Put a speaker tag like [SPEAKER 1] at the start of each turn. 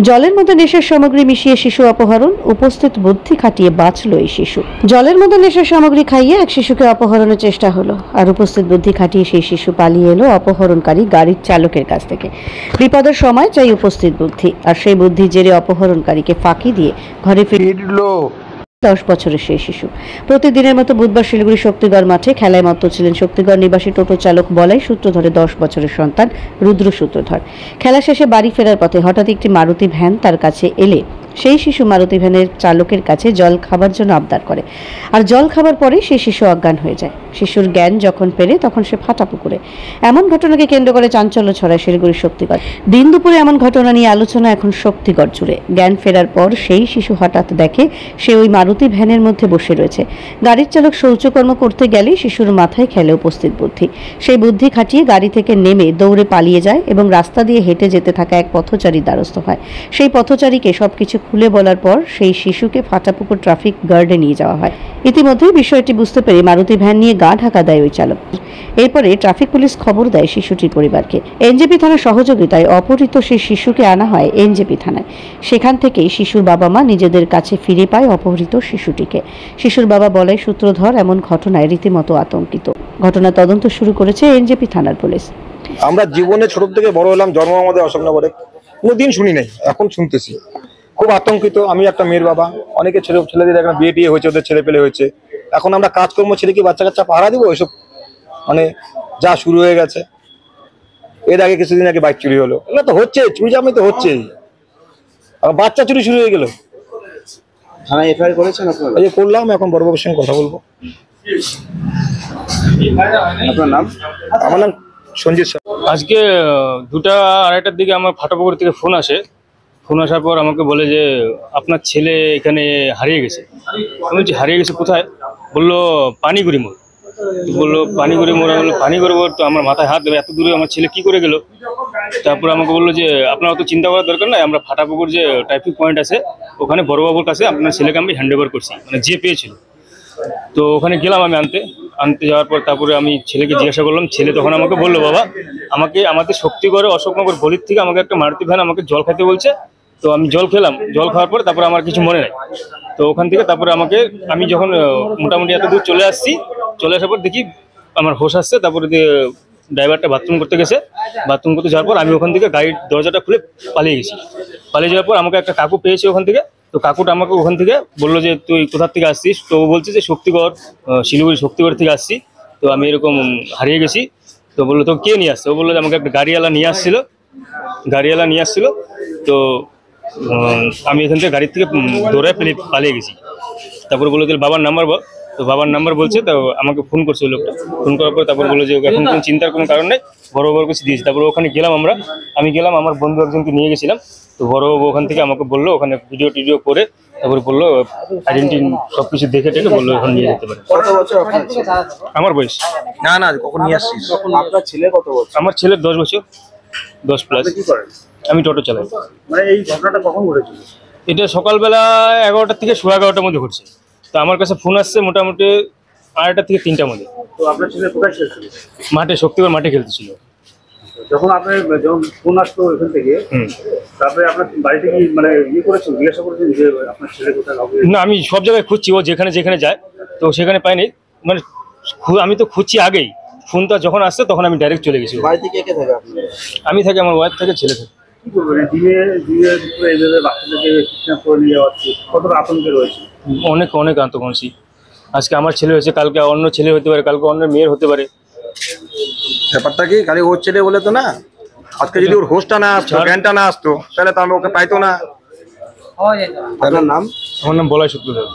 [SPEAKER 1] জলের মধ্যে নেশার সামগ্রী মিশিয়ে শিশু অপহরণ, উপস্থিত বুদ্ধি খাটিয়ে বাঁচল এই শিশু। জলের মধ্যে নেশার সামগ্রী খাইয়ে এক শিশুকে অপহরণের চেষ্টা হলো, আর উপস্থিত বুদ্ধি খাটিয়ে সেই শিশু পালিয়ে এলো অপহরণকারী গাড়ির চালকের কাছ থেকে। বিপদের সময় চাই উপস্থিত বুদ্ধি, আর সেই বুদ্ধির জেরে অপহরণকারীকে ফাঁকি দিয়ে ঘরে ফিরল 10 বছরের সেই শিশু। প্রতিদিনের মতো বুধবার শিলিগুড়ি শক্তিগড় মাঠে খেলায় মত্ত ছিলেন শক্তিগড় নিবাসী টোটো চালক বলাই সূত্রধরের 10 বছরের সন্তান রুদ্র সূত্রধর। খেলা শেষে বাড়ি ফেরার পথে হঠাৎ একটি মারুতি ভ্যান তার কাছে এলে সেই শিশু মারুতি ভ্যানের চালকের কাছে জল খাবার জন্য আবদার করে, আর জল খাবার পরে সেই শিশু অজ্ঞান হয়ে যায়। শিশুর জ্ঞান যখন ফেরে তখন সে ফাটা পুকুরে। এমন ঘটনাকে কেন্দ্র করে চাঞ্চল্য ছড়ায় শিলিগুড়ি শক্তিগড়। দিন দুপুরে এমন ঘটনা নিয়ে আলোচনা এখন শক্তিগড় জুড়ে। জ্ঞান ফেরার পর সেই শিশু হঠাৎ দেখে সে ওই মারুতি ভ্যানের মধ্যে বসে রয়েছে। গাড়ির চালক শৌচকর্ম করতে গেলে শিশুর মাথায় খেলে উপস্থিত বুদ্ধি। সেই বুদ্ধি খাটিয়ে গাড়ি থেকে নেমে দৌড়ে পালিয়ে যায় এবং রাস্তা দিয়ে হেঁটে যেতে থাকা এক পথচারীর দ্বারস্থ হয়। সেই পথচারীকে সবকিছু খুলে বলার পর সেই শিশুকে ফাটাপুকুর ট্রাফিক গার্ডে নিয়ে যাওয়া হয়। ইতিমধ্যেই বিষয়টি বুঝতে পেরে মারুতি ভ্যান নিয়ে গা ঢাকা দেয় ওই চালক। এরপরে ট্রাফিক পুলিশ খবর দেয় শিশুটির পরিবারকে। এনজেপি থানার সহযোগিতায় অপহৃত সেই শিশুকে আনা হয় এনজেপি থানায়। সেখান থেকেই শিশুর বাবা মা নিজেদের কাছে ফিরে পায় অপহৃত শিশুটিকে। শিশুর বাবা বলাই সূত্রধর এমন ঘটনায় রীতিমতো আতঙ্কিত। ঘটনা তদন্ত শুরু করেছে এনজেপি থানার পুলিশ।
[SPEAKER 2] আমরা জীবনে ছোট থেকে বড় হলাম, জন্ম আমাদের অশোকনগরে, কোনোদিন শুনি নাই, এখন শুনতেছি। খুব আতঙ্কিত। আমি একটা মেয়ের বাবা, অনেকে ছেলেদের একটা বিয়ে টিয়ে হয়েছে, ওদের ছেলে পেলে হয়েছে। এখন আমরা কাজকর্ম ছেড়ে কি বাচ্চা কাচ্চা পাহারা দিব? এসব মানে যা শুরু হয়ে গেছে। এর আগে কিছুদিন আগে বাইক চুরি হলো, এগুলো তো হচ্ছে, চুরি জামি তো হচ্ছেই। বাচ্চা চুরি শুরু হয়ে গেল।
[SPEAKER 3] থানায় এফআইআর করেছেন আপনারা?
[SPEAKER 2] এই যে করলাম, এখন বড়বাবুর সঙ্গে কথা বলবো।
[SPEAKER 3] আপনার নাম?
[SPEAKER 2] আমার নাম সঞ্জিত।
[SPEAKER 4] আজকে 2টা 2:30টার দিকে আমার ফাটাপুকুর থেকে ফোন আসে। ফোন আসার পর আমাকে বলে যে আপনার ছেলে এখানে হারিয়ে গেছে। আমি বলছি হারিয়ে গেছে কোথায়? বললো পানিগুড়ি মোড়। বললো পানিগুড়ি মোড়। আমি বললো পানিগুড়ি মোড় তো আমার মাথায় হাত দেবে, এত দূরে আমার ছেলে কি করে গেল? তারপর আমাকে বললো যে আপনার অত চিন্তা করার দরকার নাই, আমরা ফাটাপুকুর যে ট্রাফিক পয়েন্ট আছে ওখানে বড়বাবুর কাছে আপনার ছেলেকে আমি হ্যান্ড ওভার করছি, মানে যে পেয়েছিল। তো ওখানে গেলাম আমি আনতে যাওয়ার পর তারপরে আমি ছেলেকে জিজ্ঞাসা করলাম। ছেলে তখন আমাকে বললো বাবা আমাদের শক্তিগড়ে অশোকনগর গলির থেকে আমাকে একটা মারুতি ভ্যান আমাকে জল খেতে বলছে। তো আমি জল খেলাম, জল খাওয়ার পর তারপরে আমার কিছু মনে নাই। তো ওখান থেকে তারপরে আমি যখন মোটামুটি এত দূর চলে আসার পর দেখি আমার হোশ আসছে। তারপরে ড্রাইভারটা বাথরুম করতে গেছে, বাথরুম করতে যাওয়ার পর আমি ওখান থেকে গাড়ির দরজাটা খুলে পালিয়ে গেছি। পালিয়ে যাওয়ার পর আমাকে একটা কাকু পেয়েছে ওখান থেকে। তো কাকুটা আমাকে ওখান থেকে বললো যে তুই কোথার থেকে আসছিস? তো ও বলছে যে শক্তিগড়, শিলিগুড়ি শক্তিগড় থেকে আসছি। তো আমি এরকম হারিয়ে গেছি। তো বললো তো কে নিয়ে আসছে? ও বললো যে আমাকে একটা গাড়িওয়ালা নিয়ে আসছিল। তো আমি এখান থেকে গাড়ির থেকে দৌড়ায় পালিয়ে গেছি। তারপর বললো যে বাবার নাম্বার বল। তো বাবার নাম্বার বলছে, তো আমাকে ফোন করছে ওই লোকটা। ফোন করার পর তারপর বললো যে এখন কোনো চিন্তার কোনো কারণ নেই, বড়বাবুর কাছে দিয়েছি। তারপর ওখানে গেলাম আমি গেলাম, আমার বন্ধু একজনকে নিয়ে গেছিলাম। তো বড়বাবু ওখান থেকে আমাকে বললো ওখানে ভিডিও করে তারপরে বললো আইডেন্টি সবকিছু দেখে টেকে বললো এখন নিয়ে যেতে পারে।
[SPEAKER 3] কত বছর আপনার ছেলে?
[SPEAKER 4] আমার বয়স
[SPEAKER 2] না কখন নিয়ে আসছিস?
[SPEAKER 3] আপনার ছেলে কত বছর?
[SPEAKER 4] আমার ছেলের 10 বছর, 10+।
[SPEAKER 3] কি করেন?
[SPEAKER 4] আমি টোটো চালাই।
[SPEAKER 3] মানে এই ঘটনাটা কখন ঘটেছিল?
[SPEAKER 4] এটা সকালবেলা 11টা থেকে 11:30টার মধ্যে ঘটছে। তো আমার কাছে ফোন আসছে মোটামুটি 2:30টা থেকে 3টার মধ্যে।
[SPEAKER 3] তো আপনার ছেলে কোথায় খেলছিল?
[SPEAKER 4] মাঠে, শক্তিগড় মাঠে খেলতেছিল।
[SPEAKER 3] যখন ফোন আসতো এখান থেকে, তারপরে আপনার বাড়িতে কি মানে করেছেন, জিজ্ঞাসা করেছেন যে আপনার ছেলে কোথায়?
[SPEAKER 4] না, আমি সব জায়গায় খুঁজছি, ও যেখানে যায় তো সেখানে পাইনি। মানে আমি তো খুঁজছি আগেই, ফোনটা যখন আসছে তখন আমি ডাইরেক্ট চলে গেছি।
[SPEAKER 3] বাড়িতে কে থাকে আপনার?
[SPEAKER 4] আমি থাকি, আমার ওয়াইফ থাকে, ছেলে থাকে।
[SPEAKER 3] কি করবেন দিনে এইভাবে বাচ্চাদেরকে কিডন্যাপ করে নিয়ে যাওয়াচ্ছে, কতটা আতঙ্কে রয়েছে?
[SPEAKER 4] অনেক আতঙ্কী। আজকে আমার ছেলে হয়েছে, কালকে অন্য ছেলে হতে পারে, কালকে অন্য মেয়ের হতে পারে।
[SPEAKER 2] ব্যাপারটা কি খালি ওর ছেলে বলে তো না, আজকে যদি ওর হোস্টটা না আসতো, জ্ঞানটা না আসতো, তাহলে তো আমি ওকে পাইতো না।
[SPEAKER 3] আপনার নাম?
[SPEAKER 4] আমার নাম বলাই সূত্রধর।